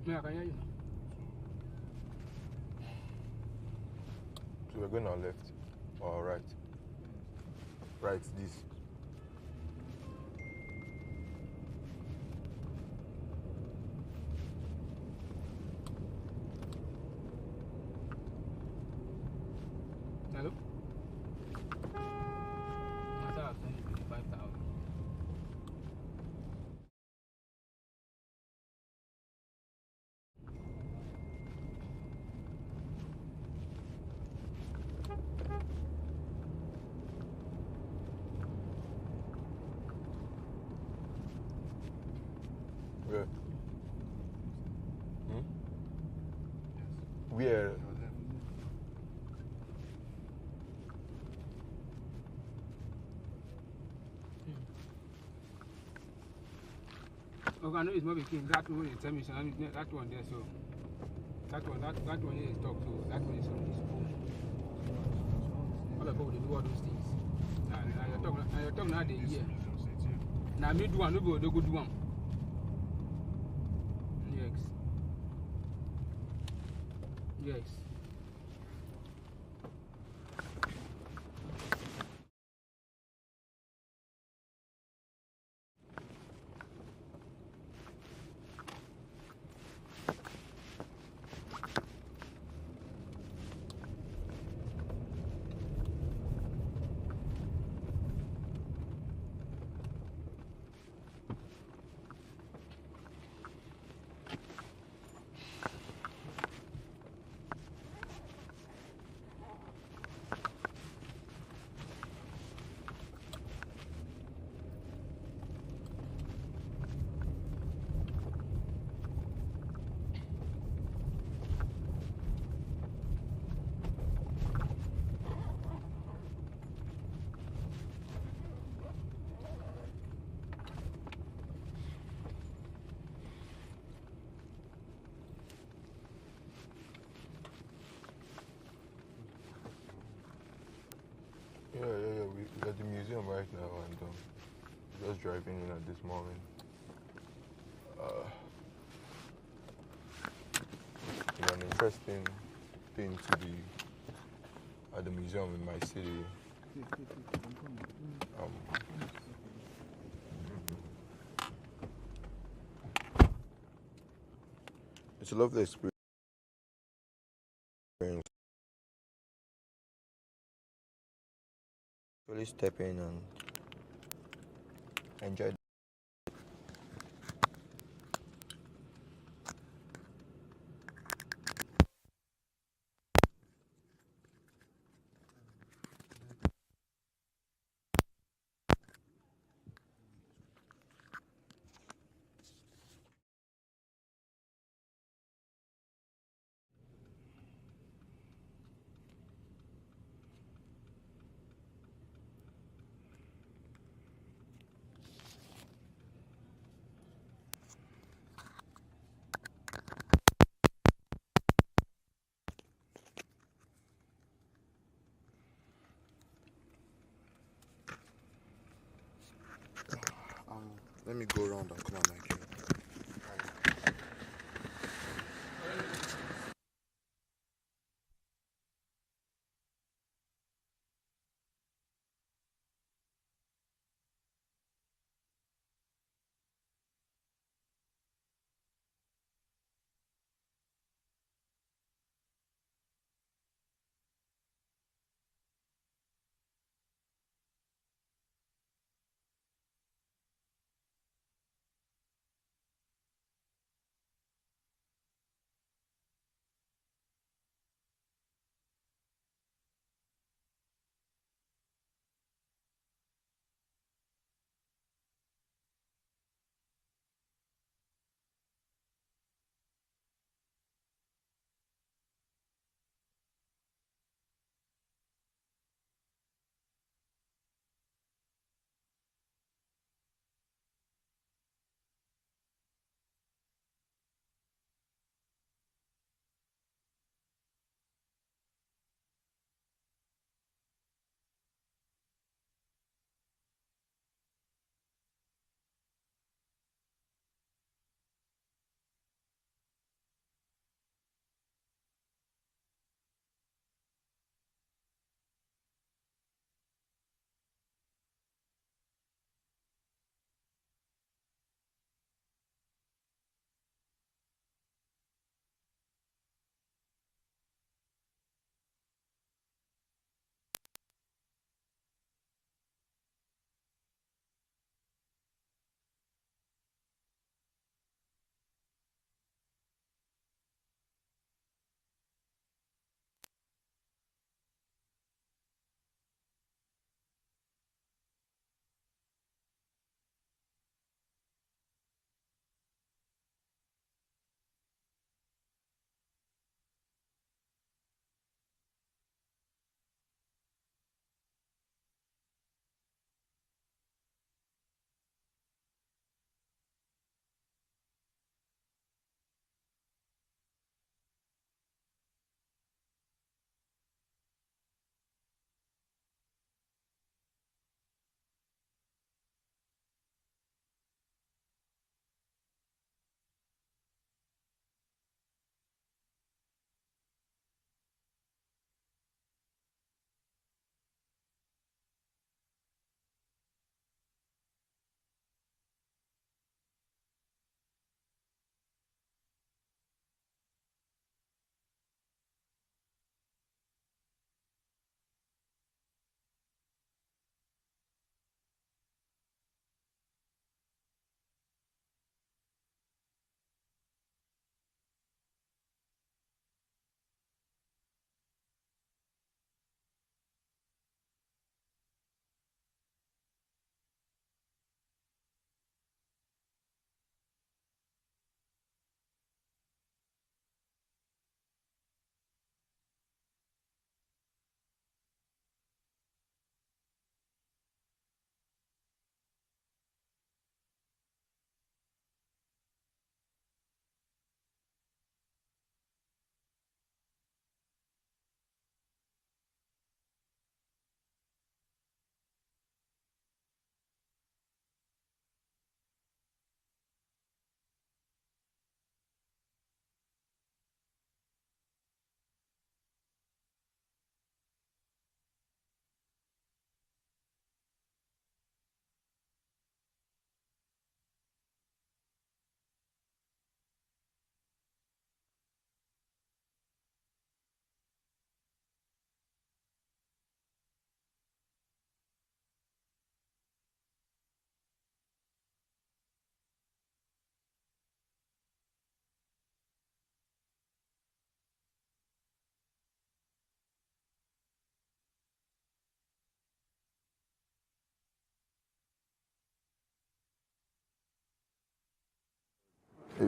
Yeah, I can hear you. So we're going on left or right? Right, this. Hello? I thought I was saying 25,000. Where? Where? Okay, I know it's not became that one is tell me that one there, so that one here is talk, so that one is on his phone. All the people they do all those things. Now you're talking now they hear. Now me do one, no go do one. Yes. Yes. Yeah. We're at the museum right now, and just driving in at this moment. It's an interesting thing to be at the museum in my city. It's a lovely experience. Really step in and enjoy. Let me go around and come on again.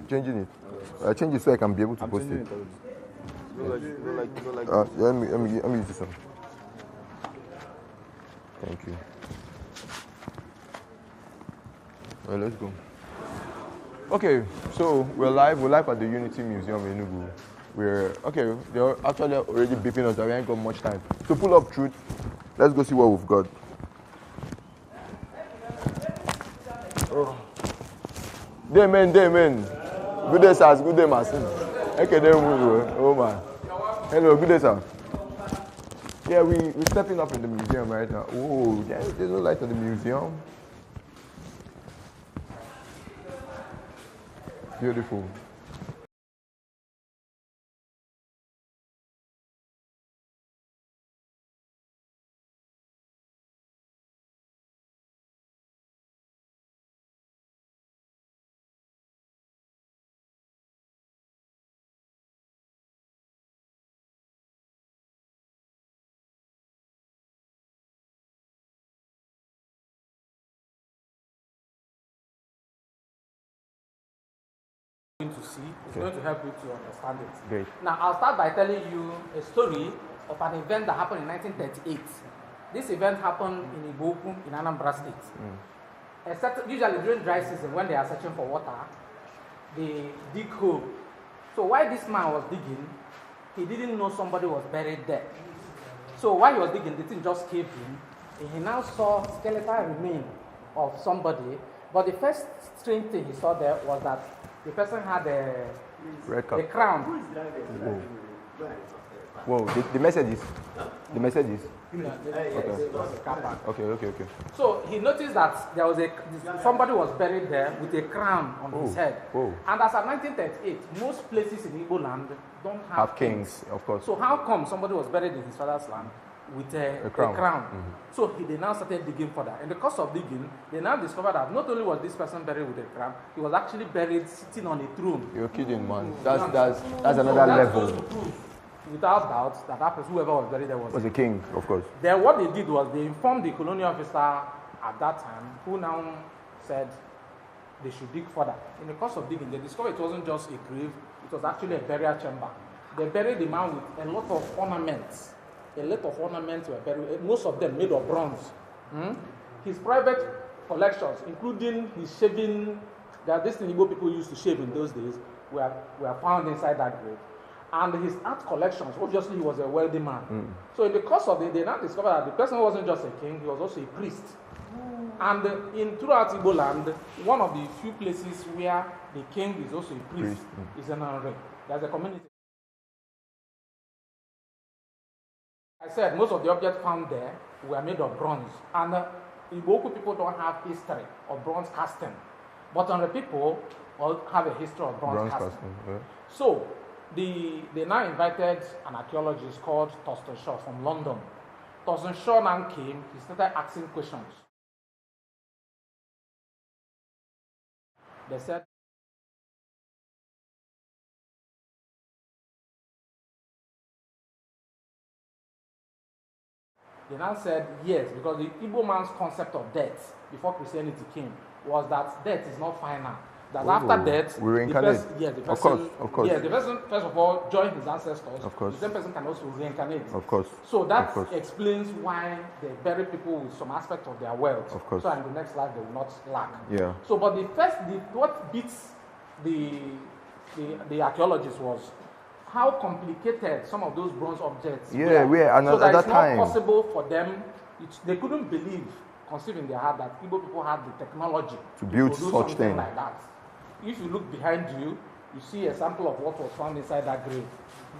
Changing it. I change it so I can be able to post it. Yeah, let me use this one. Thank you. Well, let's go. Okay, so we're live at the Unity Museum in Enugu. They're actually already beeping us that we ain't got much time. To pull up truth, let's go see what we've got. Oh. Day men. Good day, sir. Good day, Marcin. Okay, oh man. Hello, good day, sir. Yeah, we're stepping up in the museum right now. Oh, there's no light in the museum. Beautiful. To see, it's going to help you to understand it. Great. Now, I'll start by telling you a story of an event that happened in 1938. This event happened in Enugu, in Anambra State. Usually during dry season, when they are searching for water, they dig hole. So while this man was digging, he didn't know somebody was buried there. So while he was digging, the thing just caved in, and he now saw skeletal remain of somebody. But the first strange thing he saw there was that the person had a crown. Whoa, the message is? The message is? Okay. So he noticed that there was somebody was buried there with a crown on his head. Whoa. And as of 1938, most places in Igbo land don't have kings. Of course. So how come somebody was buried in his father's land with a crown? Mm-hmm. So they now started digging further. In the course of digging, they now discovered that not only was this person buried with a crown, he was actually buried sitting on a throne. You're kidding, man. That's another level. Without doubt, that person, whoever was buried there was a king, of course. Then what they did was they informed the colonial officer at that time, who now said they should dig further. In the course of digging, they discovered it wasn't just a grave, it was actually a burial chamber. They buried the man with a lot of ornaments. A lot of ornaments were buried, most of them made of bronze. His private collections, including his shaving, this thing Igbo people used to shave in those days, were found inside that grave. And his art collections, obviously he was a wealthy man. So in the course of it, they now discovered that the person wasn't just a king, he was also a priest. And throughout Igbo land, one of the few places where the king is also a priest is in Enugu. There's a community. I said most of the objects found there were made of bronze. And Igbo people don't have history of bronze casting. But on the people all have a history of bronze casting. Yeah. So they now invited an archaeologist called Thurston Shaw from London. Thurston Shaw now came, he started asking questions. They said, they now said yes, because the Igbo man's concept of death before Christianity came was that death is not final. That after death, we reincarnate. The person, of course. Yeah, the person, first of all, joined his ancestors. Of course. The same person can also reincarnate. Of course. So that explains why they bury people with some aspect of their wealth. Of course. So in the next life they will not lack. Yeah. So, but what beats the archaeologists was how complicated some of those bronze objects were. So that it's not possible for them. They couldn't believe, conceive in their heart, that Igbo people had the technology to build such thing like that. If you look behind you, you see a sample of what was found inside that grave.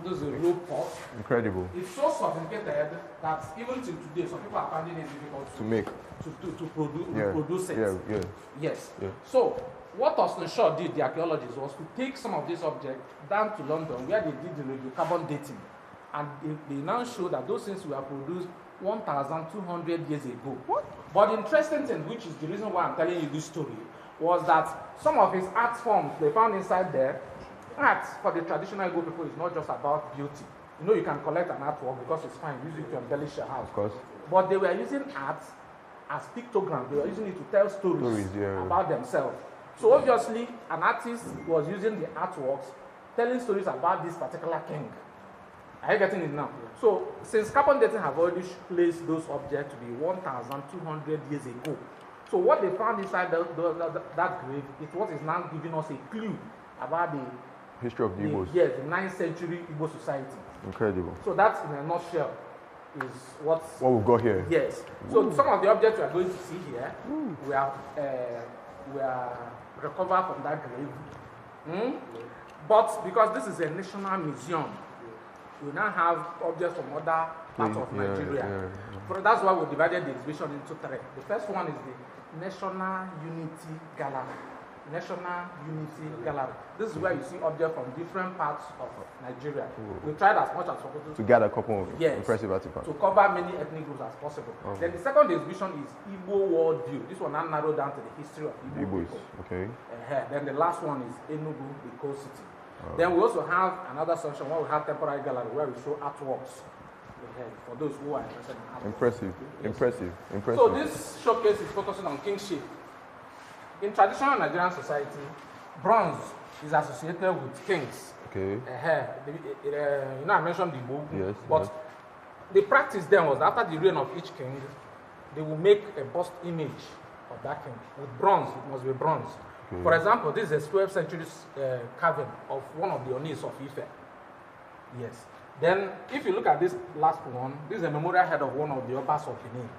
Those are real pot. Incredible. It's so sophisticated that even till today, some people are finding it difficult to make, to produce it. Yes. Yeah. So what Thurston Shaw did, the archaeologist, was to take some of these objects down to London, where they did the radiocarbon dating, and they now show that those things were produced 1,200 years ago. What? But the interesting thing, which is the reason why I'm telling you this story, was that some of his art forms they found inside there, art for the traditional Igbo people is not just about beauty. You know, you can collect an artwork because it's fine, use it to embellish your house. Of course. But they were using art as pictograms. They were using it to tell stories about themselves. So obviously, an artist was using the artworks, telling stories about this particular king. Are you getting it now? Yeah. So since carbon dating have already placed those objects to be 1,200 years ago, so what they found inside that grave is what is now giving us a clue about the history of the Igbos. Yes, the 9th century Igbo society. Incredible. So that, in a nutshell, is what we've got here. Yes. So some of the objects we are going to see here, we are recovered from that grave. But because this is a national museum, we now have objects from other parts of Nigeria. That's why we divided the exhibition into 3. The first one is the National Unity Gallery. National Unity Gallery. This is where you see objects from different parts of Nigeria. We tried as much as possible to gather a couple of impressive artifacts. To cover many ethnic groups as possible. Then the second exhibition is Igbo World View. This one now narrowed down to the history of Igbo people. Okay. Then the last one is Enugu, the coast city. Then we also have another section where we have temporary gallery where we show artworks for those who are interested in art. Impressive. So this showcase is focusing on kingship. In traditional Nigerian society, bronze is associated with kings. Okay. I mentioned the book. Yes. But the practice then was after the reign of each king, they will make a bust image of that king with bronze. It must be bronze. Okay. For example, this is a 12th century carving of one of the Onis of Ife. Yes. Then, if you look at this last one, this is a memorial head of one of the Obas of Benin.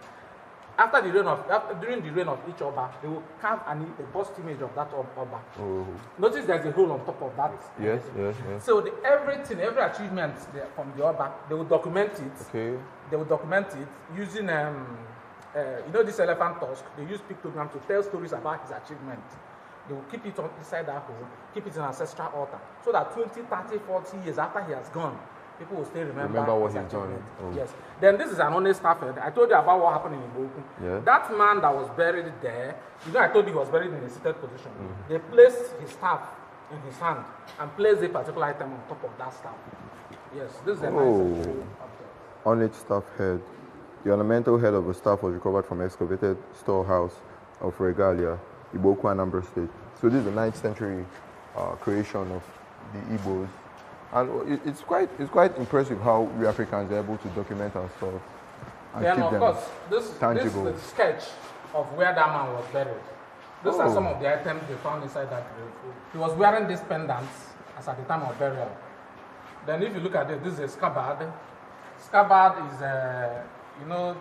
During the reign of each Oba, they will carve a bust image of that Oba. Oh. Notice there's a hole on top of that. Yes. So every achievement from the Oba, they will document it. Okay. They will document it using, this elephant tusk. They use pictogram to tell stories about his achievement. They will keep it inside that hole, keep it in an ancestral altar, so that 20, 30, 40 years after he has gone, people will still remember what he's done. Oh. Yes. Then this is an honest staff. I told you about what happened in Enugu. Yeah. That man that was buried there, I told you he was buried in a seated position. They placed his staff in his hand and placed a particular item on top of that staff. Yes, this is a nice object. Ornate staff head. The ornamental head of a staff was recovered from excavated storehouse of regalia, Igbo Anambra State. So this is the 9th century creation of the Igbos. And it's quite impressive how we Africans are able to document our stuff and keep them tangible. This is the sketch of where that man was buried. These are some of the items they found inside that grave. He was wearing these pendants as at the time of burial. Then if you look at it, this is a scabbard. Scabbard is,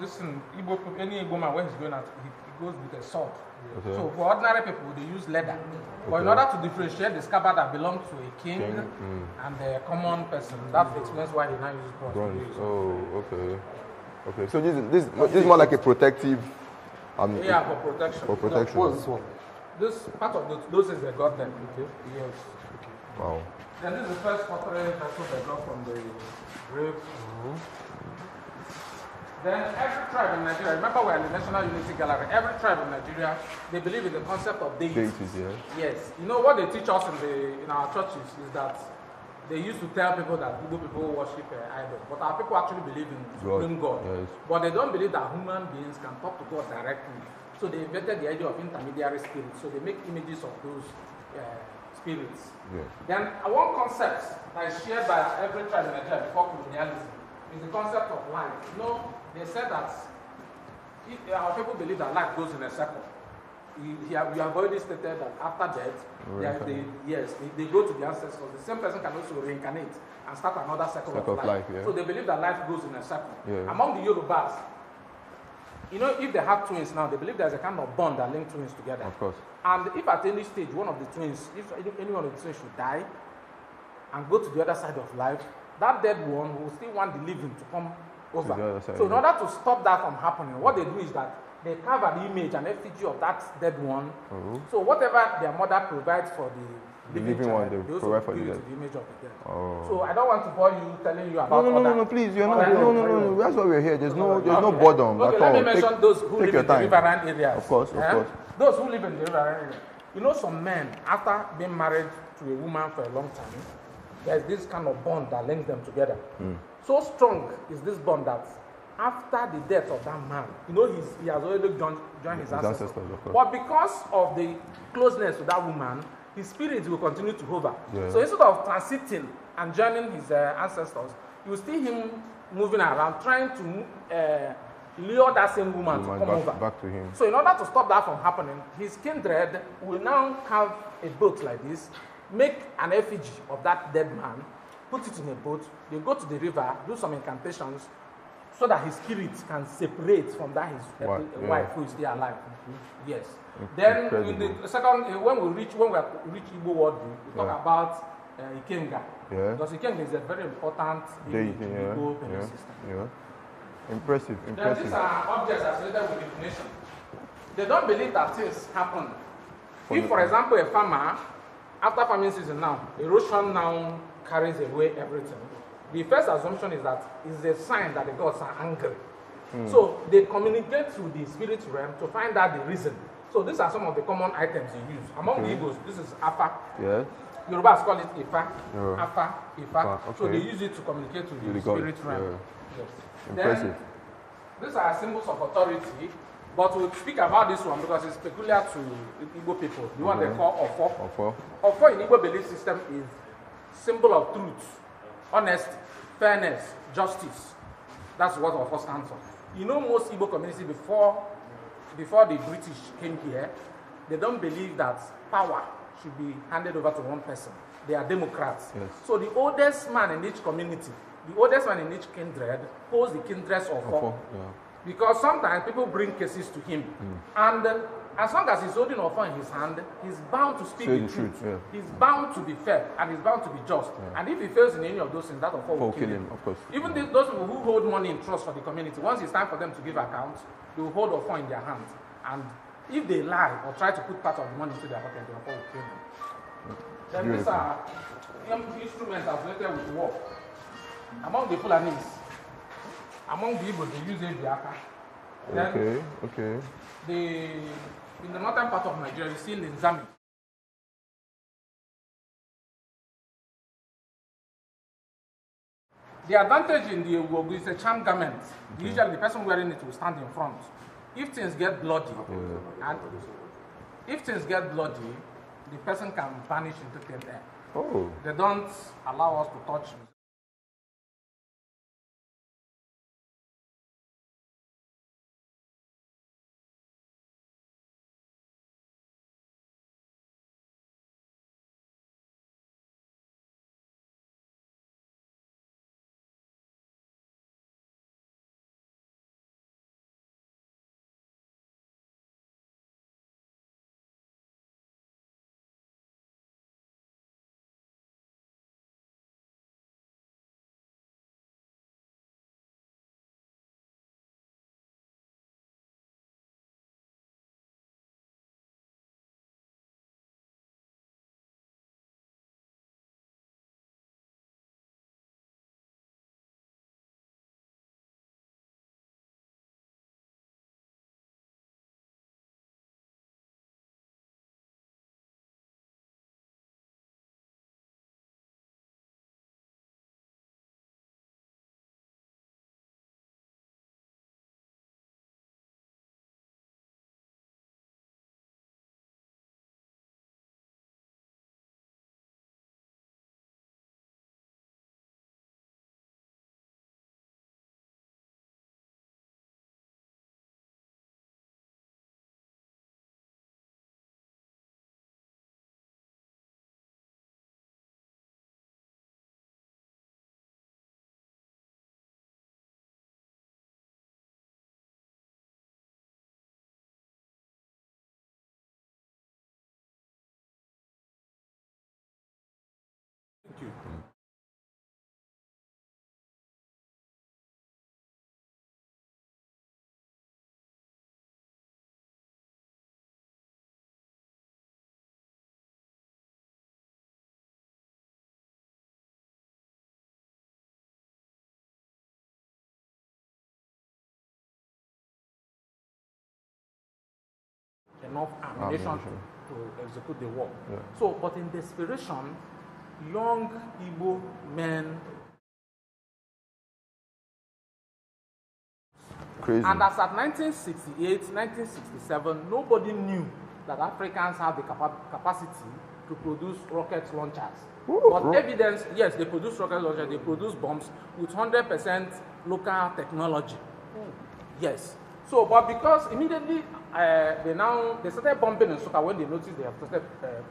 this in Igbo, any Igbo man, when he's going out, he goes with a sword. Okay. So for ordinary people, they use leather. But in order to differentiate the scabbard that belongs to a king and a common person, that explains why he now uses bronze. Oh, okay. So this is more like a protective. For protection. For protection. What's this one? This part of those is the god then. Okay. Yes. Okay. Wow. Then this is the first pottery vessel they got from the grave. Then every tribe in Nigeria, remember we are in the National Unity Gallery, every tribe in Nigeria, they believe in the concept of deities. Yes. You know what they teach us in our churches is that they used to tell people that Igbo people worship idols, but our people actually believe in supreme God. Yes. But they don't believe that human beings can talk to God directly. So they invented the idea of intermediary spirits. So they make images of those spirits. Yes. Then one concept that is shared by every tribe in Nigeria before colonialism is the concept of life. They said that our people believe that life goes in a circle. We have already stated that after death, they go to the ancestors. The same person can also reincarnate and start another circle of life. So they believe that life goes in a circle. Yeah. Among the Yorubas, if they have twins now, they believe there's a kind of bond that links twins together. Of course. And if at any stage one of the twins, if any one of the twins should die and go to the other side of life, that dead one will still want the living to come over. So in order to stop that from happening, what they do is that they carve an image, an effigy of that dead one. So whatever their mother provides for the living one, they provide for the image of the dead. So I don't want to bore you telling you about no, please, you're not. No. That's why we're here. There's no boredom at all. Let me mention those who live in the riverine areas. Of course. Those who live in the riverine area. Some men, after being married to a woman for a long time, there's this kind of bond that links them together. So strong is this bond that after the death of that man. You know, he has already joined his ancestors. Of course. But because of the closeness to that woman, his spirit will continue to hover. Yeah. So instead of transiting and joining his ancestors, you will see him moving around, trying to lure that same woman to come over. Back to him. So in order to stop that from happening, his kindred will now have a boat like this, make an effigy of that dead man, put it in a boat, they go to the river, do some incantations, so that his spirit can separate from that his wife who is still alive. Yes. Then in the second, when we reach Igbo world, we talk about Ikenga. Yeah. Because Ikenga is a very important deity in the Igbo belief system. Yeah. Impressive. Then these are objects associated with divination. They don't believe that things happen. If, for example, a farmer, after farming season now, erosion now carries away everything, the first assumption is that it's a sign that the gods are angry. So they communicate through the spirit realm to find out the reason. So these are some of the common items they use. Among the Igbos, this is Afa. Yes. Yorubas call it Ifa. Yeah. Afa, Ifa. Okay. So they use it to communicate to the spirit realm. Yes. Impressive. Then, these are symbols of authority, but we'll speak about this one because it's peculiar to Igbo people. The one they call Ofo. Ofo in Igbo belief system is symbol of truth, honesty, fairness, justice. That's what Ofo stands for. You know, most Igbo communities before the British came here, they don't believe that power should be handed over to one person. They are democrats. Yes. So the oldest man in each community, the oldest man in each kindred, holds the kindred's Ofo. Because sometimes people bring cases to him, and as long as he's holding Ofo in his hand, he's bound to speak the truth. He's bound to be fair, and he's bound to be just. And if he fails in any of those things, that Ofo will kill him. Of course. Even those people who hold money in trust for the community, once it's time for them to give accounts, they will hold Ofo in their hands. And if they lie or try to put part of the money into their pocket, the Ofo will kill them. Then these are instruments associated with war. Among the Fulanis, among the Igbo, they use Ebiaka. Okay. In the northern part of Nigeria, you see Linzami. The advantage in the Enugu is a charm garment. Usually the person wearing it will stand in front. If things get bloody, the person can vanish into thin air. Oh. They don't allow us to touch him. Thank you. Enough ammunition to execute the war. So, but in desperation, young Igbo men Crazy. And as at 1968, 1967, nobody knew that Africans have the capacity to produce rocket launchers. But evidence, yes, they produce rocket launchers, they produce bombs with 100% local technology. Yes. So, but because immediately they started bombing in Nsukka when they noticed they have started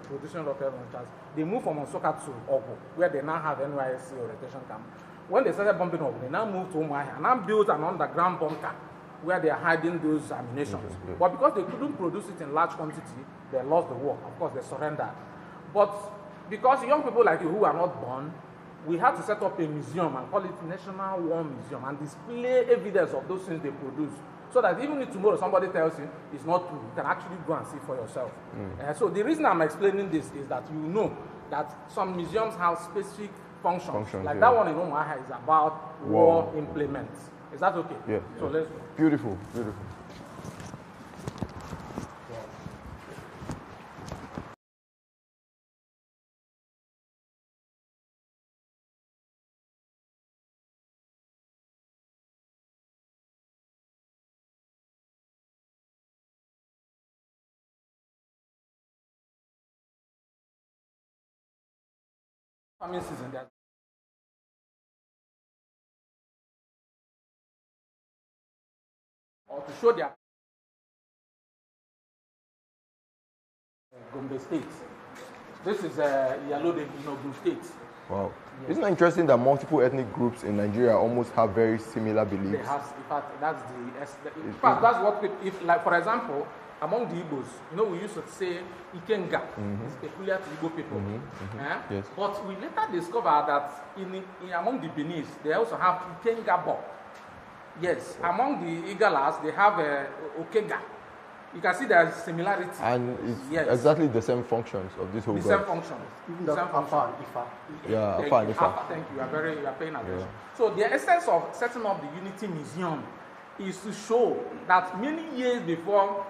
producing rocket launchers, they moved from Nsukka to Ogu, where they now have NYSC orientation camp. When they started bombing Ogu, they now moved to Umuahia and now built an underground bunker where they are hiding those ammunitions. But because they couldn't produce it in large quantity, they lost the war. Of course, they surrendered. But because young people like you who are not born, we had to set up a museum and call it National War Museum and display evidence of those things they produce. So that even if tomorrow somebody tells you it's not true, you can actually go and see for yourself. So the reason I'm explaining this is that you know that some museums have specific functions. Like that one in Umuahia is about war implements. Is that okay? Yeah. So let's go. Beautiful, beautiful. Farming season there. Or to show their Gombe State. This is Yalode in Enugu State. Wow. Yes. Isn't it interesting that multiple ethnic groups in Nigeria almost have very similar beliefs? They have, in fact, that's what, if, like, for example, among the Igbos, you know, we used to say Ikenga. It's peculiar to Igbo people. Yes. But we later discovered that among the Benis, they also have Ikenga Bo. Yes. Among the Igalas, they have Okega. You can see there's similarity. And it's exactly the same functions of this whole The same functions. The same function. Yeah, Thank you. You are paying attention. So the essence of setting up the Unity Museum is to show that many years before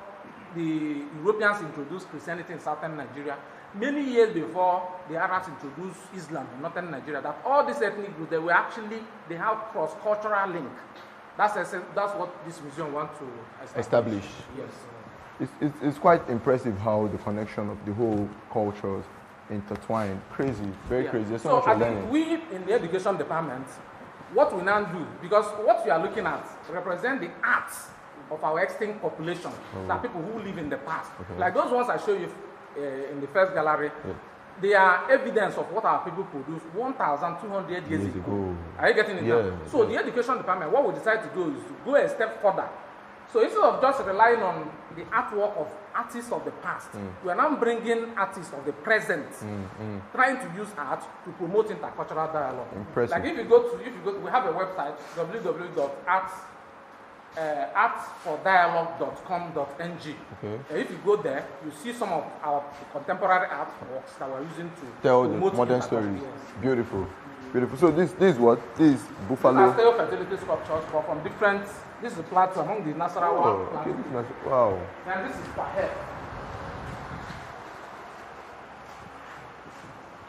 the Europeans introduced Christianity in southern Nigeria, many years before the Arabs introduced Islam in northern Nigeria, that all these ethnic groups, they have cross-cultural link. That's what this museum wants to establish. Yes. It's quite impressive how the connection of the whole cultures intertwined. Crazy, very crazy. There's so much I think we in the education department, what we now do, because what you are looking at represent the arts of our extinct population, that people who live in the past. Like those ones I show you in the first gallery, they are evidence of what our people produced 1,200 years ago. Are you getting it now? So the education department, what we decide to do is to go a step further. So instead of just relying on the artwork of artists of the past, we are now bringing artists of the present, trying to use art to promote intercultural dialogue. Impressive. Like if you go, we have a website, www.artsfordialogue.com.ng. If you go there, you see some of our contemporary artworks that we're using to tell the modern stories. Beautiful. Beautiful. So this is what? This is buffalo. These are fertility sculptures, but from different. This is a plant among the Nasarawa plants. Wow. And this is Pahet.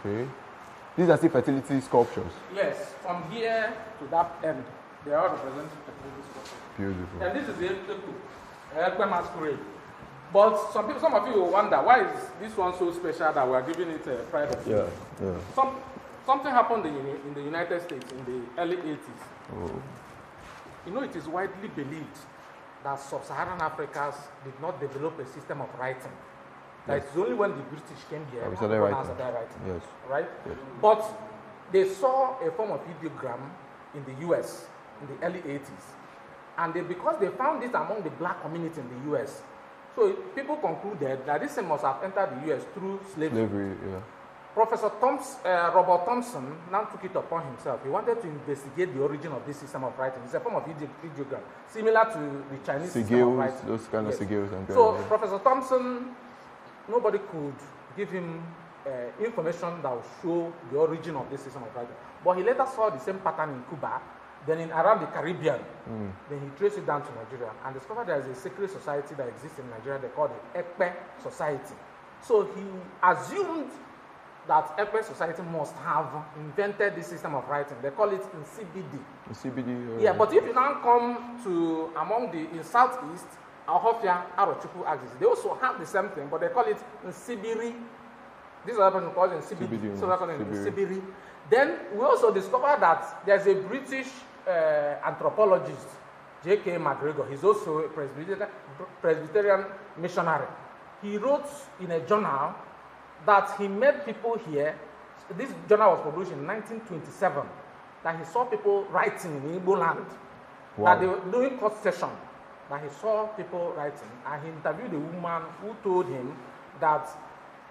Okay. These are still fertility sculptures. Yes, from here to that end, they are representing fertility sculptures. Beautiful. And this is the Ekpe masquerade. But some of you will wonder, why is this one so special that we are giving it a pride of place? Something happened in the United States in the early 80s. You know, it is widely believed that sub-Saharan Africans did not develop a system of writing. That it's only when the British came here that started writing. Yes. Right? Yes. But they saw a form of ideogram in the US in the early 80s. And because they found it among the black community in the US, so people concluded that this must have entered the US through slavery. Professor Robert Thompson now took it upon himself. He wanted to investigate the origin of this system of writing. It's a form of ideogram, similar to the Chinese system of writing. Those kind of sigils. So Professor Thompson, nobody could give him information that would show the origin of this system of writing. But he later saw the same pattern in Cuba, then around the Caribbean. Then he traced it down to Nigeria and discovered there is a secret society that exists in Nigeria. They call it Ekpe Society. So he assumed that every society must have invented this system of writing. They call it in CBD. CBD. Yeah, but if you now come to among the in Southeast, Ahofia, Arochukwu axis, they also have the same thing, but they call it in Sibiri. This other person calls it in CBD. So they call it in Sibiri. Then we also discovered that there's a British anthropologist, J.K. McGregor. He's also a Presbyterian missionary. He wrote in a journal that he met people here. This journal was published in 1927. That he saw people writing in Igbo land. Wow. That they were doing court session. That he saw people writing, and he interviewed a woman who told him that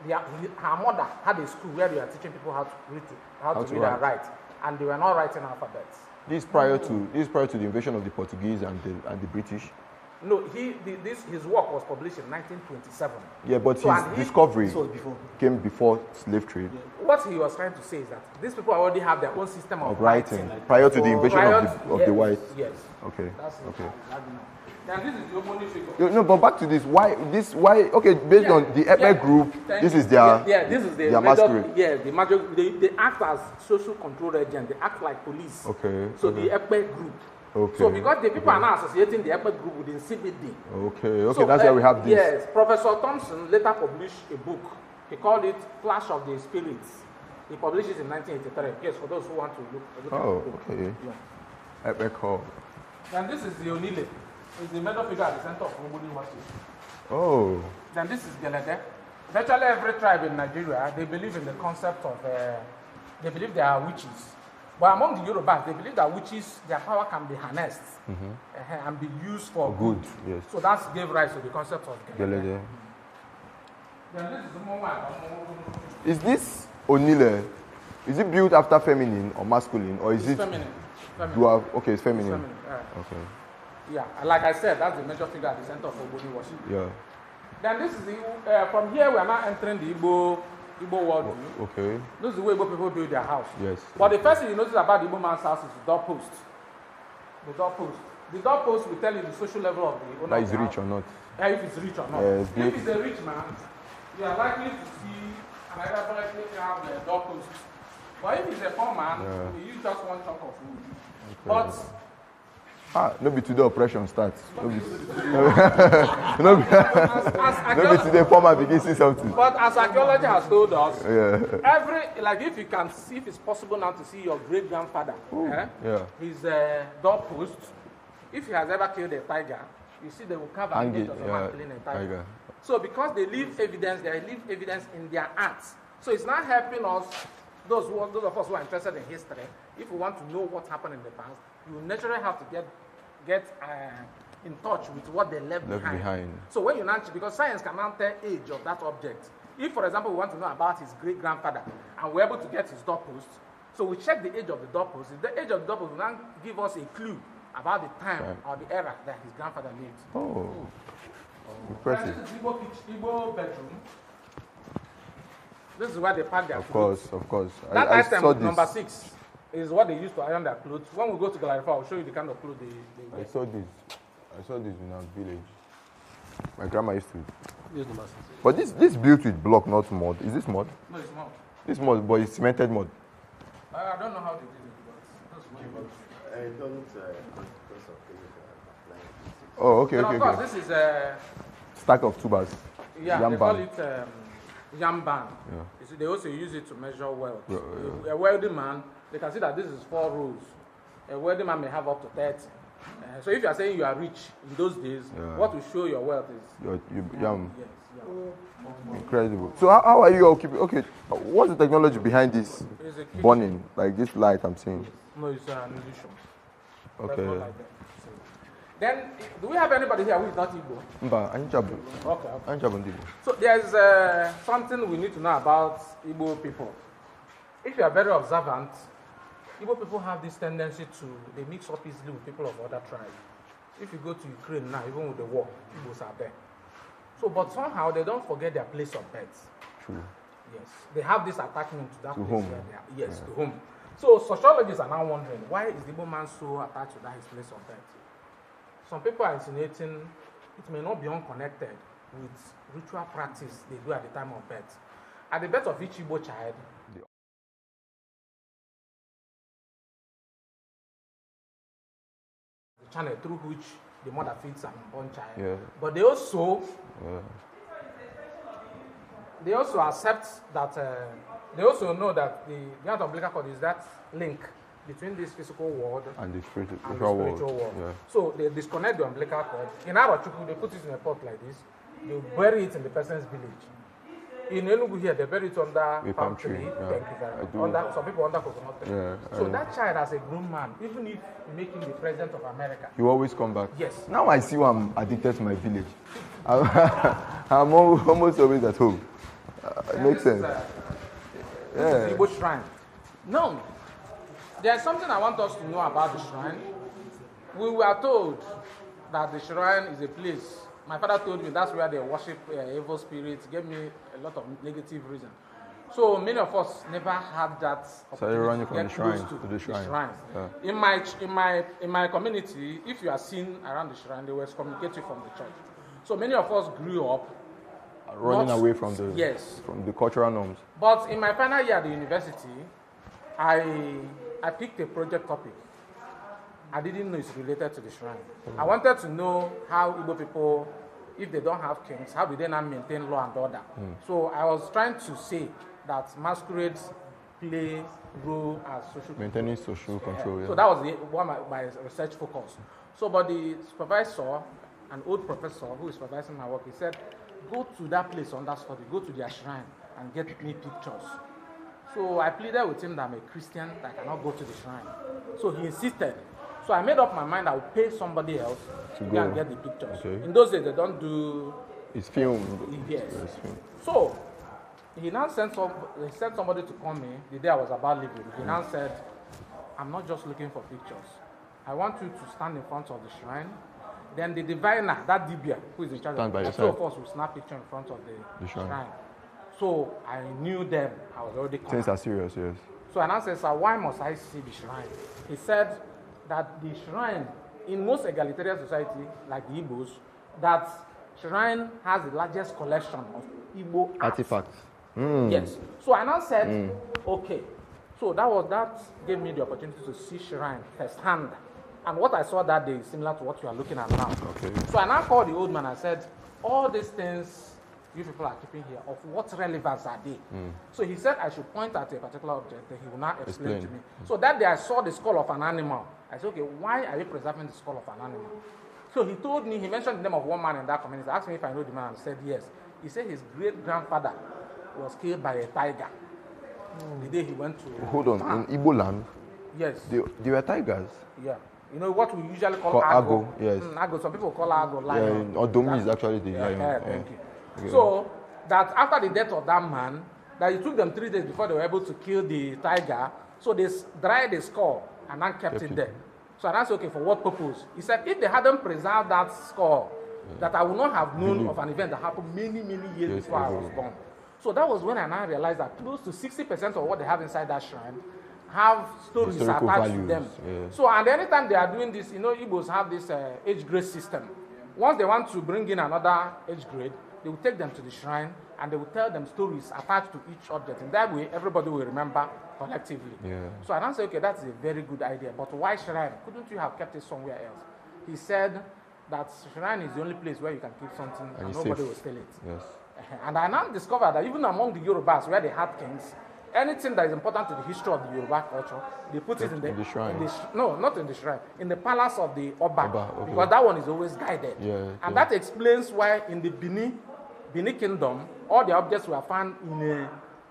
her mother had a school where they were teaching people how to read and write, and they were not writing alphabets. This prior to the invasion of the Portuguese and the British. No, his work was published in 1927. Yeah, but his discovery came before slave trade. Yeah. What he was trying to say is that these people already have their own system of writing prior to the invasion of the whites. Yes. Okay. That's okay. Then this is the opening figure. No, but back to this. Why? Okay, based on the Epe group, this is their this is their masquerade. Yeah, the major. They act as social control agents. They act like police. Okay. So the Epe group. Okay. So because the people are now associating the Epe group within CBD. Okay. So, that's why we have this. Yes, Professor Thompson later published a book. He called it Clash of the Spirits. He published it in 1983. Yes, for those who want to look at the book. Okay. Yeah. Epe call. And this is the Onile. It's the middle figure at the center of Ogboni University. Oh. Then this is Gelede. Virtually every tribe in Nigeria, they believe in the concept of, they believe they are witches. But among the Yorubas, they believe that witches, their power can be harnessed and be used for good. Yes. So that gave rise to the concept of Gelede. Then this is the moment. Is this Onile, is it built after feminine or masculine, or is it feminine? Okay, it's feminine. It's feminine. Okay. Yeah, like I said, that's the major figure at the center of Ogboni worship. Yeah. Then this is the, from here we are now entering the Igbo world. Okay. This is the way Igbo people build their house. Yes. But the first thing you notice about the Igbo man's house is the doorpost. The doorpost. The doorpost will tell you the social level of the owner. That is rich or not. Yeah, if it's rich or not. Yes, if it's a rich man, you are likely to see an elaborately carved doorpost. But if it's a poor man, you use just one chunk of wood. Okay. But no be today oppression starts. No be today farmer begin see something. But as archaeology has told us, if you can see, if it's possible now to see your great grandfather, his doorpost, if he has ever killed a tiger, you see they will carve an image of a man killing a tiger. So because they leave evidence in their arts. So it's not helping us, those of us who are interested in history, if we want to know what happened in the past, you naturally have to get in touch with what they left behind. So when you because science can now tell age of that object. If, for example, we want to know about his great-grandfather and we're able to get his doorpost, so we check the age of the doorpost. The age of the doorpost will now give us a clue about the time or the era that his grandfather lived. Oh. Impressive. This is Igbo bedroom. This is where they pack their clothes. Of course. That item with number 6 is what they use to iron their clothes. When we go to Galarifa, I'll show you the kind of clothes they wear. I saw this in our village. My grandma used to use the masses. But this built with block, not mud. Is this mud? No, it's mud. This mud, but it's cemented mud. I don't know how they did it, but that's what I don't because of Oh, okay, and okay. Of course, this is a stack of tubers. Yeah, they call it yam band. Yeah. You see, they also use it to measure wealth. Yeah. A wealthy man, they can see that this is 4 rows. A wealthy man may have up to 30. So if you are saying you are rich in those days, what will show your wealth is yam. Yes, yam. Incredible. So how are you all keeping? Okay, what's the technology behind this burning, like this light I'm seeing? No, it's an illusion. Okay. Like that. So, then, do we have anybody here who is not Igbo? Okay. So there's something we need to know about Igbo people. If you are very observant, Igbo people have this tendency they mix up easily with people of other tribes. If you go to Ukraine now, even with the war, Igbos are there. So, but somehow they don't forget their place of birth. True. Yes. They have this attachment to that to place home. where they are. Yes, to home. So sociologists are now wondering, why is the Igbo man so attached to that his place of birth? Some people are insinuating it may not be unconnected with ritual practice they do at the time of birth. at the birth of each Igbo child, the channel through which the mother feeds an unborn child. Yeah. But they also accept that they also know that the umbilical cord is that link between this physical world and the spiritual world. Yeah. So they disconnect the umbilical cord. In Arochukwu, they put it in a pot like this. They bury it in the person's village. In Enugu here, they bury it under a palm tree. Yeah. Thank you very much. Some people under coconut tree. Yeah, so that child, as a grown man, even if you make him the president of America, you always come back. Yes. Now I see why I'm addicted to my village. I'm almost always at home. Makes sense. This is Igbo shrine. No, there's something I want us to know about the shrine. We were told that the shrine is a place. My father told me that's where they worship evil spirits. Gave me a lot of negative reasons. So many of us never had that. So you're running from the shrine to the shrine. Shrines. Yeah. In my community, if you are seen around the shrine, they will excommunicate you from the church. So many of us grew up running away from the cultural norms. But in my final year at the university, I picked a project topic. I didn't know it's related to the shrine. I wanted to know how Igbo people, if they don't have kings, how do they now maintain law and order? So I was trying to say that masquerades play role as maintaining social control. Yeah. So that was one of my research focus. So, but the supervisor, an old professor who is supervising my work, he said, go to that place under study, go to their shrine and get me pictures. So I pleaded with him that I'm a Christian, that I cannot go to the shrine. So he insisted. So I made up my mind I would pay somebody else to go and get the pictures. Okay. In those days, they don't do... It's filmed. Yes. It's filmed. So he now sent somebody to call me the day I was about leaving. He now said, I'm not just looking for pictures. I want you to stand in front of the shrine. Then the diviner, that Dibia, who is in charge of the two of us will snap picture in front of the shrine. So I knew them. I was already coming. Things are serious, yes. So I now said, sir, why must I see the shrine? He said that the shrine, in most egalitarian society, like the Igbos, that shrine has the largest collection of Igbo artifacts. Yes. So I now said, okay. So that gave me the opportunity to see shrine firsthand. And what I saw that day is similar to what you are looking at now. Okay. So I now called the old man and said, all these things you people are keeping here, of what relevance are they? So he said I should point at a particular object that he will now explain to me. So that day I saw the skull of an animal. I said, okay, why are you preserving the skull of an animal? So he told me, he mentioned the name of one man in that community. He asked me if I know the man and said yes. He said his great-grandfather was killed by a tiger the day he went to... Hold on, in Igbo land? Yes. They were tigers? Yeah. You know what we usually call ago? Yes. Ago, some people call ago lion. Yeah, Odomi is actually the lion. Thank you. Okay. So, that after the death of that man, that it took them 3 days before they were able to kill the tiger, so they dried the skull and then kept it there. So I asked, okay, for what purpose? He said, if they hadn't preserved that skull, that I would not have known of an event that happened many, many years before I was born. So that was when I now realized that close to 60% of what they have inside that shrine have stories historical attached values, to them. Yeah. So, and anytime they are doing this, you know, Igbos have this age grade system. Once they want to bring in another age grade, they will take them to the shrine and they will tell them stories attached to each object. In that way, everybody will remember collectively. Yeah. So I now say, okay, that's a very good idea. But why shrine? Couldn't you have kept it somewhere else? He said that shrine is the only place where you can keep something and nobody will steal it. Yes. And I now discovered that even among the Yorubas, where they had kings, anything that is important to the history of the Yoruba culture, they put it in the shrine. No, not in the shrine. In the palace of the Oba. Okay. Because that one is always guided. Yeah, and that explains why in the Benin Kingdom, all the objects were found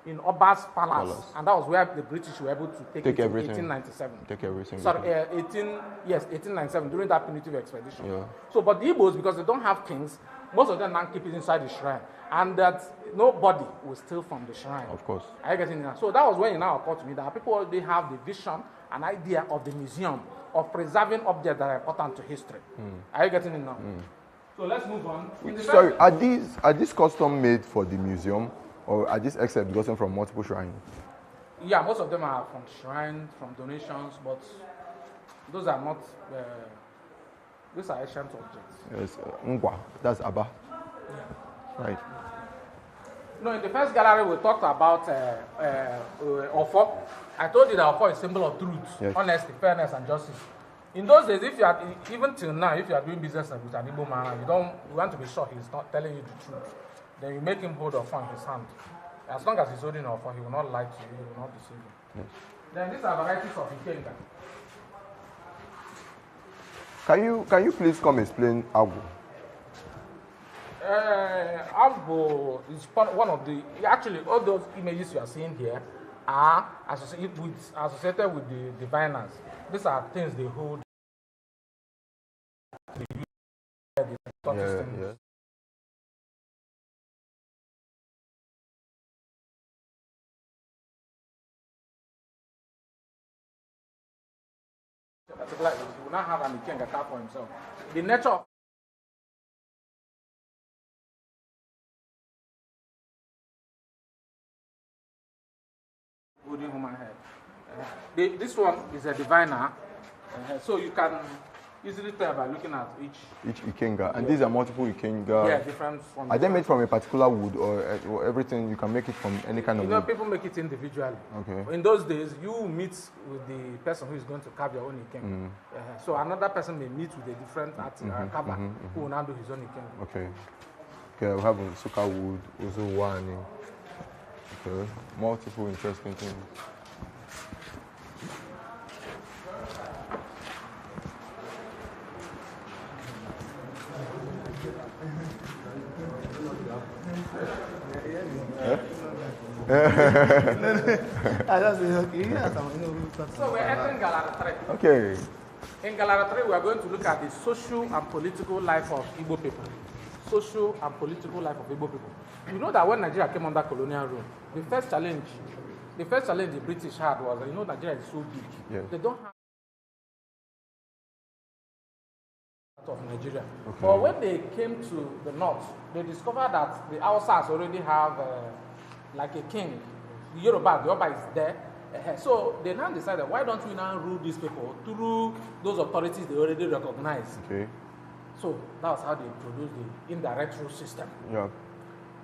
in Oba's palace. And that was where the British were able to take it everything. in 1897. Take everything. Sorry, 1897, during that punitive expedition. Yeah. So, but the Igbos, because they don't have kings, most of them now keep it inside the shrine. And that nobody will steal from the shrine. Of course. Are you getting it? So that was when it now occurred to me that people already have the vision, an idea of the museum, of preserving objects that are important to history. Are you getting it now? So let's move on. Sorry, are these custom made for the museum, or are these except gotten from multiple shrines? Yeah, most of them are from shrines, from donations, but those are not. These are ancient objects. Yes, Ngwa, that's Abba. Yeah. Right. No, in the first gallery we talked about Ofo. I told you that Ofo is a symbol of truth, Yes. honesty, fairness, and justice. In those days, if you are, even till now, if you are doing business with an Igbo man, and you want to be sure he's not telling you the truth, then you make him hold Ofo in his hand. As long as he's holding Ofo, he will not lie to you, he will not deceive you. Yes. Then these are varieties of Ikenga. Can you please come explain Agbo? Agbo is one of the, actually all those images you are seeing here are associated with the diviners. These are things they hold. Yeah. Particularly, he will not have an Ikenga car for himself. The nature of holding human head. This one is a diviner, so you can easily tell by looking at each Ikenga, and these are multiple Ikenga. Yeah, different from. Are they made from a particular wood or everything? You can make it from any kind of wood? People make it individually. Okay. In those days, you meet with the person who is going to carve your own Ikenga. So another person may meet with a different carver who will now do his own Ikenga. Okay. Okay, we have Suka wood, also one. Okay. Multiple interesting things. So we're entering Gallery 3. Okay. In Gallery 3, we are going to look at the social and political life of Igbo people. Social and political life of Igbo people. You know that when Nigeria came under colonial rule, the first challenge the British had was that, Nigeria is so big. Yes. They don't have of Nigeria. Okay. But when they came to the north, they discovered that the Hausas already have like a king. The Yoruba is there. So they now decided, why don't we now rule these people through those authorities they already recognize? Okay. So that was how they introduced the indirect rule system. Yeah.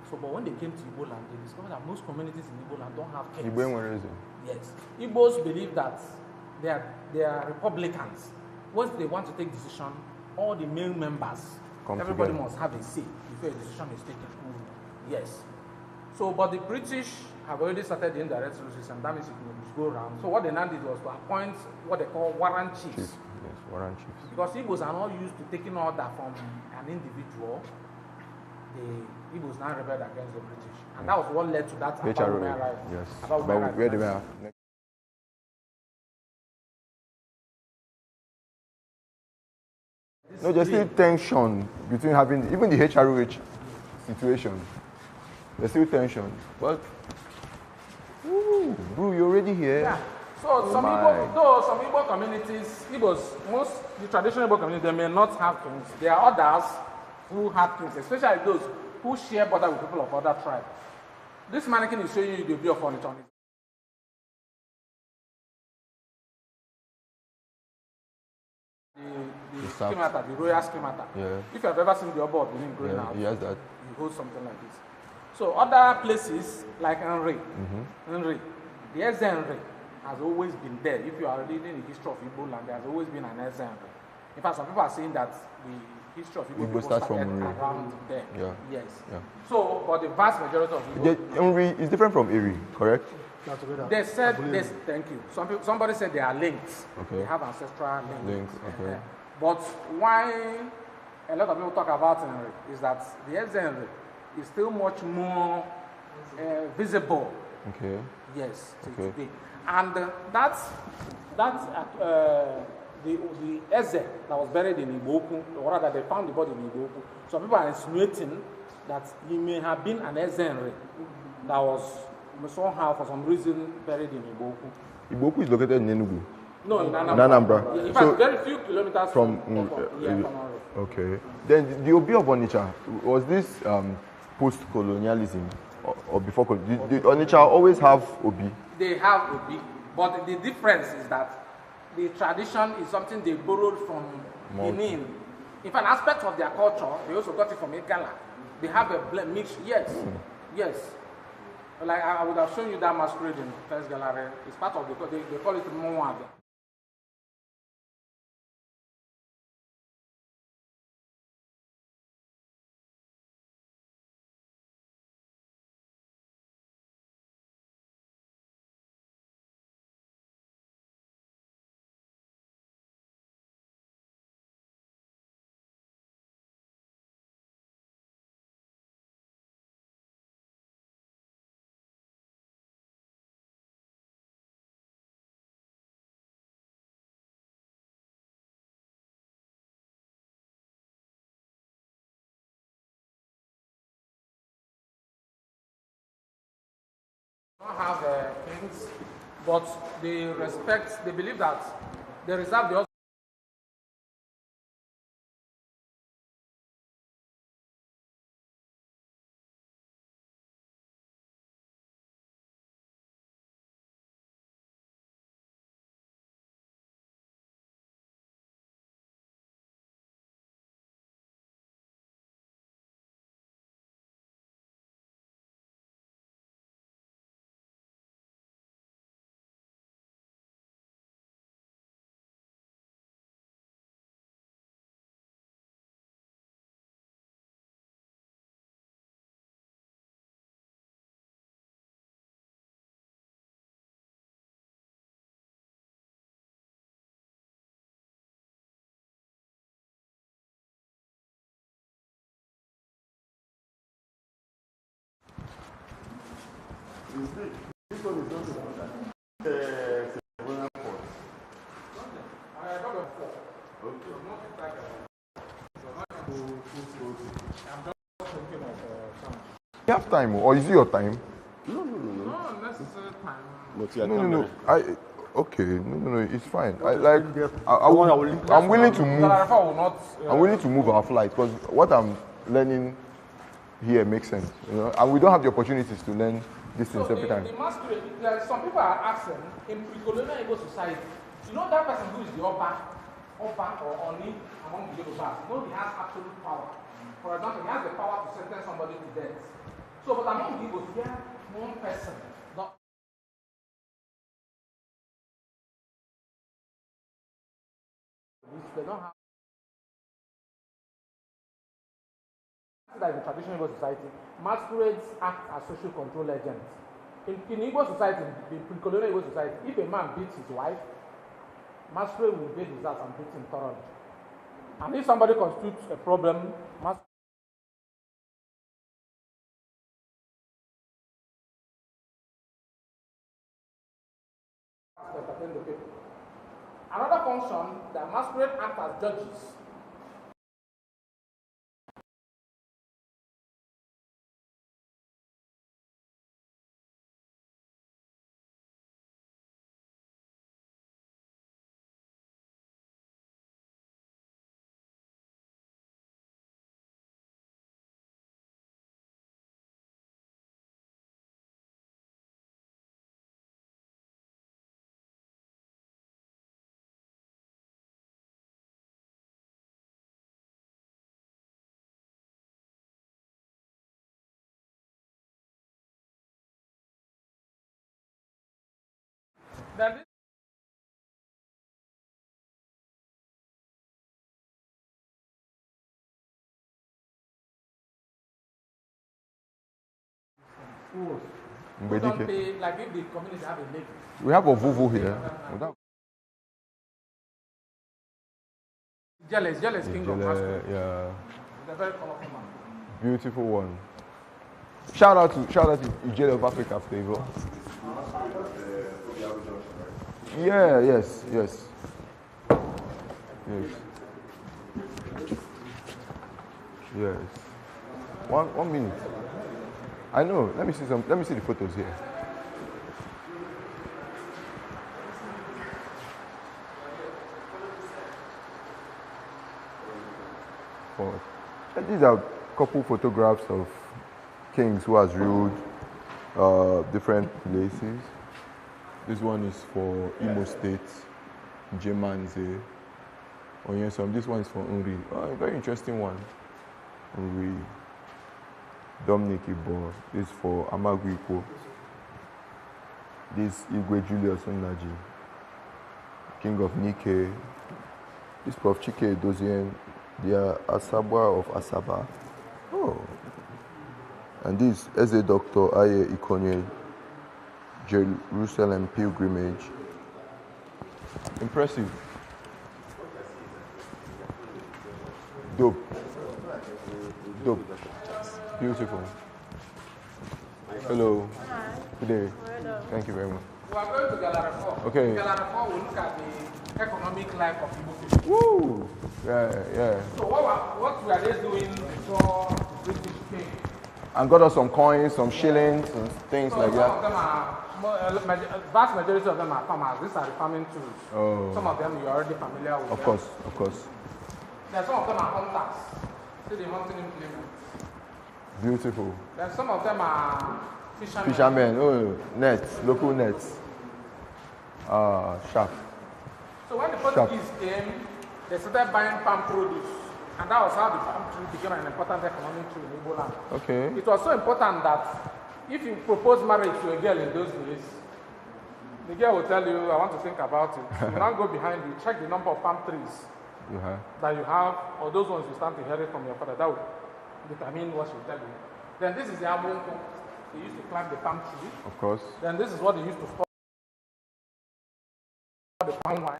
So, but when they came to Igbo land, they discovered that most communities in Igbo land don't have kings. Igbo, where is it? Yes. Igbos believe that they are Republicans. Once they want to take decision, all the male members, everybody must have a say before a decision is taken. Yes. So, but the British have already started the indirect rule system. That means it will go around. So what they now did was to appoint what they call warrant chiefs. Yes, warrant chiefs. Because Igbos are not used to taking order from an individual, the Igbos now rebelled against the British. And that was what led to that HRO. Yes. But where they were. No, there's still tension between having even the HROH situation. There's still tension, but bro, you're already here. Yeah. So some Igbo communities, the traditional Igbo communities, they may not have kings. There are others who have kings, especially those who share border with people of other tribes. This mannequin is showing you the view of furniture. The schemata, the royal schemata. Yeah. If you have ever seen the Oba of Benin going out, he has that. He holds something like this. So other places like Henry, the Eze Henry has always been there. If you are reading the history of Igbo land, there has always been an Eze Henry. In fact, some people are saying that the history of Igbo starts from around there. Yeah. Yes. Yeah. So, but the vast majority of Igbo... Henry is different from Erie, correct? They said, thank you. Somebody said they are linked. Okay. They have ancestral links. Okay. But why a lot of people talk about Henry is that the Eze Henry is still much more visible. Okay. Yes, today. And the Eze that was buried in Igboku, or rather they found the body in Igboku. Some people are insinuating that he may have been an Eze Henry that was somehow for some reason buried in Igboku. Igboku is located in Enugu. No, in Anambra. In fact, so, very few kilometers from Okay. Then the Obi of Onitsha, was this post-colonialism or before? Did Onitsha always have Obi? They have Obi, but the difference is that the tradition is something they borrowed from Benin. In fact, an aspect of their culture, they also got it from Igala. They have a blend mix. Yes, yes. Like I would have shown you that masquerade in First Gallery. It's part of they call it Mwad. Don't have things, but they believe that they reserve the This one is not the Savannah Port. You have time, or is it your time? No. not necessary time. But you are No. Okay, no, it's fine. I'm I'm willing to move. Gallery will not. I'm willing to move our flight because what I'm learning here makes sense, and we don't have the opportunities to learn these things every time. The masquerade, like some people are asking in pre-colonial Igbo society, you know that person who is the Oba or Oni among the Yorubas, he has absolute power. For example, he has the power to sentence somebody to death. So, but among the Igbos, we have one person. They don't have. That in traditional Igbo society, masquerades act as social control agents. In Igbo society, in pre-colonial Igbo society, if a man beats his wife, masquerade will invade his house and beat him thoroughly. And if somebody constitutes a problem, masquerade entertain the people. Another function that masquerade act as judges. That is schools. Who don't pay, like if the community have a levy. We have a Vuvu here. Jealous king of masquerade. Yeah, It's a very colorful man. beautiful one. Shout out to Huziel of Africa flavor. Yeah, yes. One minute. I know. Let me see the photos here. These are a couple photographs of kings who has ruled different places. This one is for Imo State, Jemanze, Onyesom. This one is for Unri. A very interesting one. Unri. Dominic Ibo. This is for Amagu Ikwo. This Igwe Julius Onlaji, King of Nike. This Prof. Chike Dozien, the Asabwa of Asaba. Oh. And this is a Dr. Aye Ikonye, Jerusalem Pilgrimage. Impressive. Dope. Dope. Beautiful. Hello. Hi. Good day. Hello. Thank you very much. We are going to Galera 4. Okay. Galera 4 will look at the economic life of Igbo people. Woo! Yeah, yeah. So what were they doing before British came? And got us some coins, some shillings, and things So like some of that. them are, vast majority of them are farmers. These are the farming tools. Oh. Some of them you're already familiar with. Of course, of course. Then some of them are hunters. See the hunting implements. Beautiful. Then some of them are fishermen. Fishermen, oh, nets, local nets. Sharp. So when the Portuguese came, they started buying palm produce. And that was how the palm tree became an important economic tool in Igbo land. Okay. It was so important that if you propose marriage to a girl in those days, the girl will tell you, I want to think about it. You now go behind you, check the number of palm trees You have. that you have, or those ones you stand to inherit from your father. That would determine what she'll tell you. Then this is the abonko. They used to climb the palm tree. Of course. Then this is what they used to store the palm wine.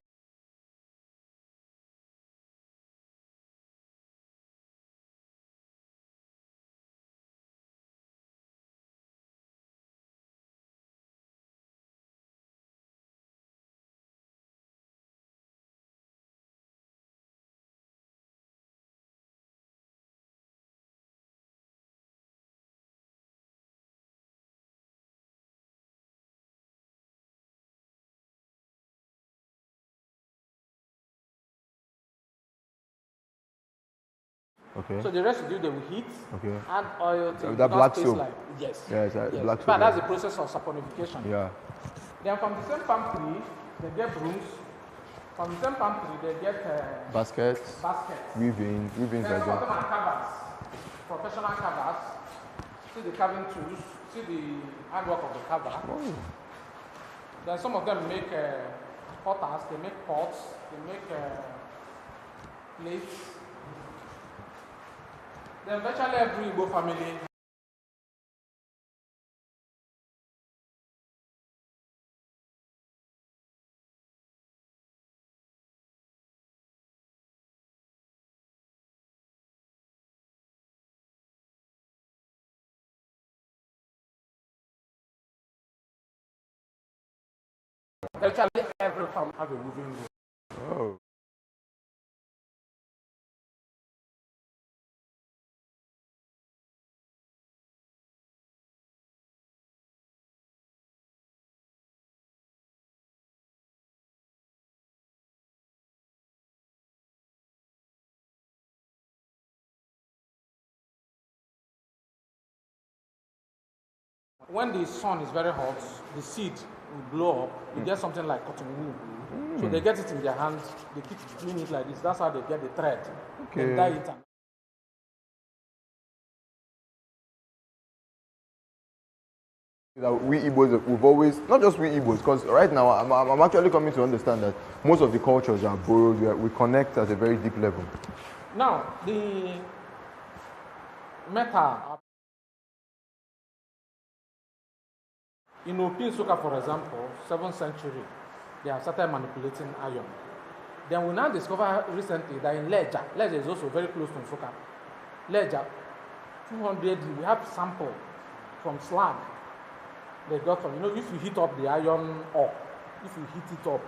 Okay. So the residue they will heat, Okay. add oil to That black paste soap. like yes. Yeah, it's yes. black But soap. that's the process of saponification. Yeah. Then from the same palm tree, they get brooms. From the same palm tree, they get Baskets, baskets. weaving Then like some of them that. are carvers, professional carvers. See the carving tools, see the handwork of the carver. Oh. Then some of them make potters, they make pots, they make plates. Then virtually every Igbo family farm have a weaving mill. Oh. When the sun is very hot, the seed will blow up. You get something like cotton wool. So they get it in their hands, they keep doing it like this. That's how they get the thread. Okay. They dye it. That we Igbos, we've always, not just we Igbos, because right now I'm actually coming to understand that most of the cultures are borrowed. We connect at a very deep level. Now, the metal. In Nsukka, for example, 7th century, they have started manipulating iron. Then we now discover recently that in Leja is also very close to Nsukka. Leja, 200, we have sample from slag. They got from, if you heat up the iron ore, if you heat it up,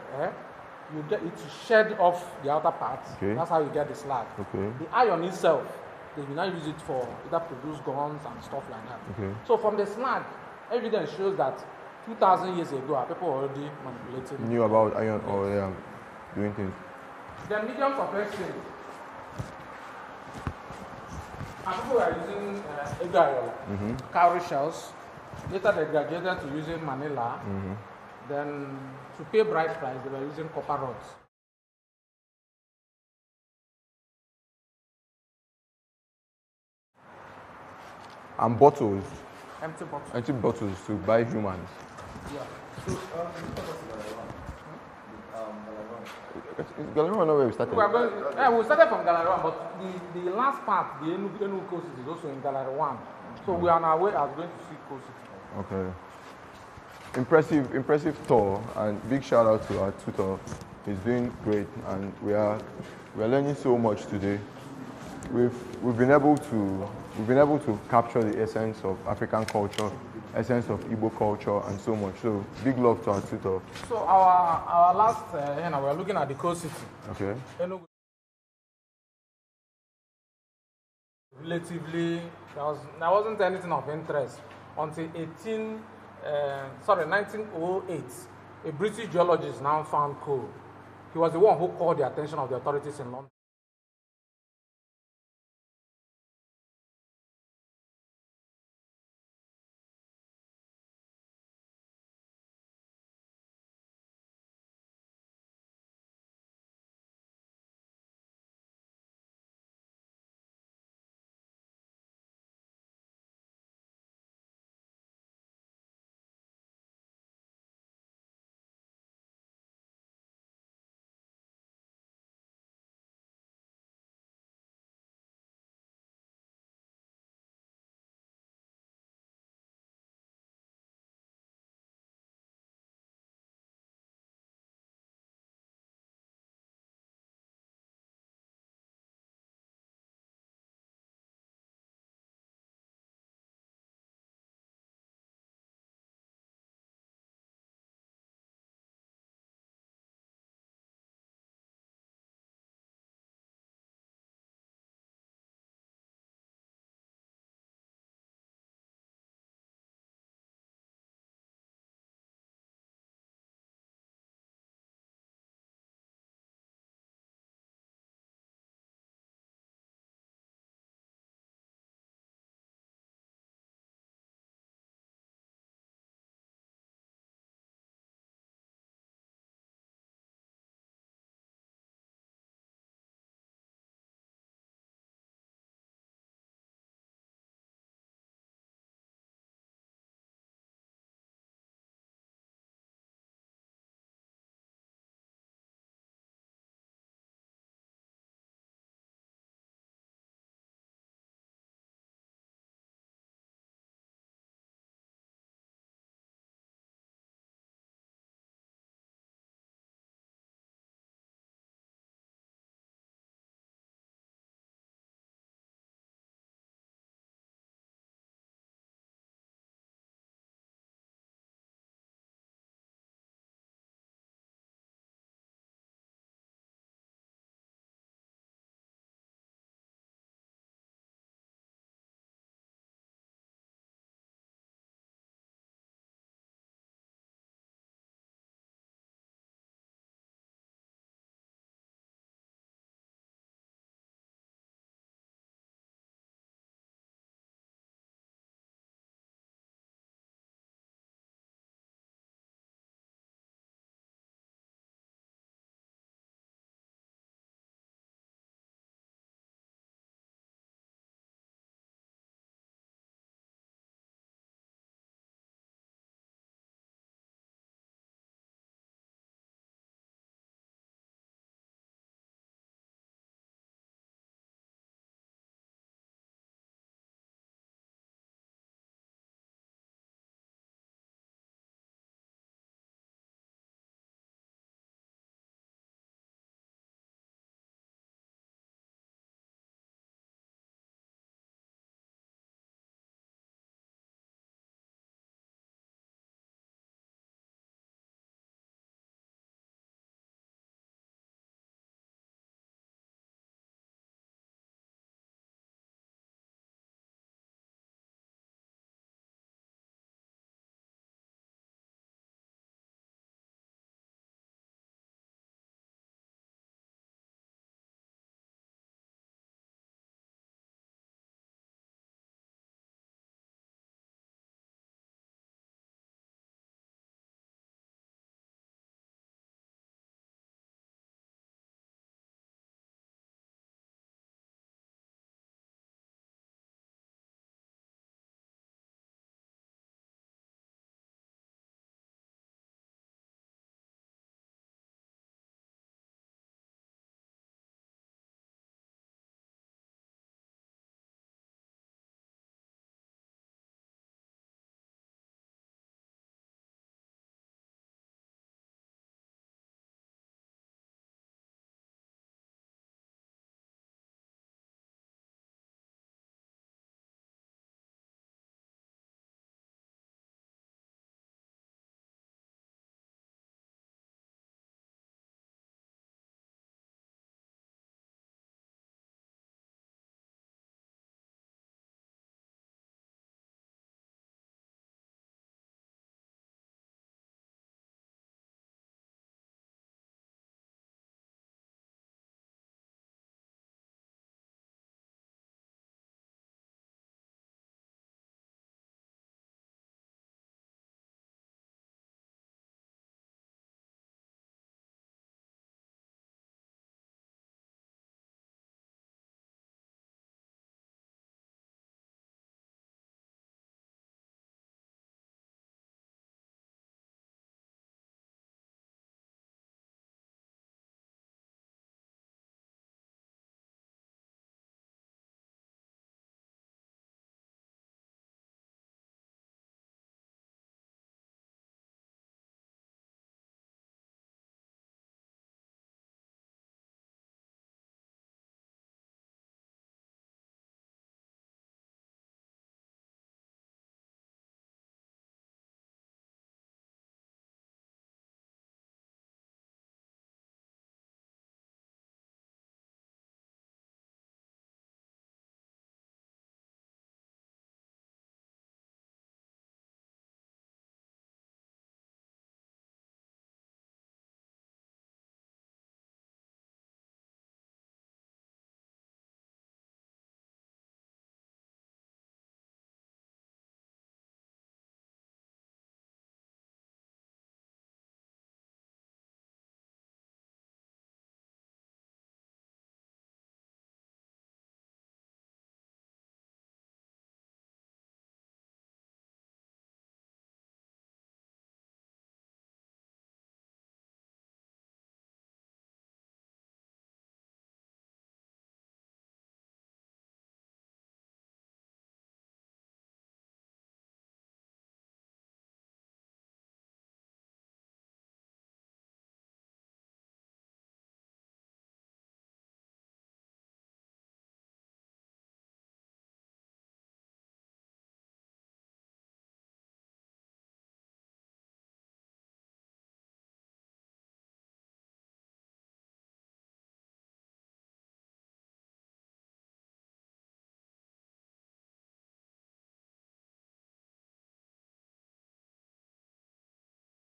you get it to shed off the outer part. Okay. That's how you get the slag. Okay. The iron itself, they will now use it for either produce guns and stuff like that. Okay. So from the slag, evidence shows that 2,000 years ago, our people were already manipulating. Knew about iron ore, yeah, doing things. The mediums of exchange. Our people were using egg oil, cowrie shells. Later they graduated to using manila. Then to pay bright price, they were using copper rods. and bottles, Empty bottles. empty bottles to buy humans. Yeah. It's Galera not where we started. We started from Gallery 1, but the last part, the Enugu Coast is also in Gallery 1. So we are on our way as going to see Coast City. Okay. Impressive tour, and big shout out to our tutor. He's doing great, and we are learning so much today. We've been able to capture the essence of African culture, essence of Igbo culture, and so much. So big love to our tutor. So our last, we are looking at the Coast City. Okay. Enugu. Relatively, there wasn't anything of interest until 1908. A British geologist now found coal. He was the one who called the attention of the authorities in London.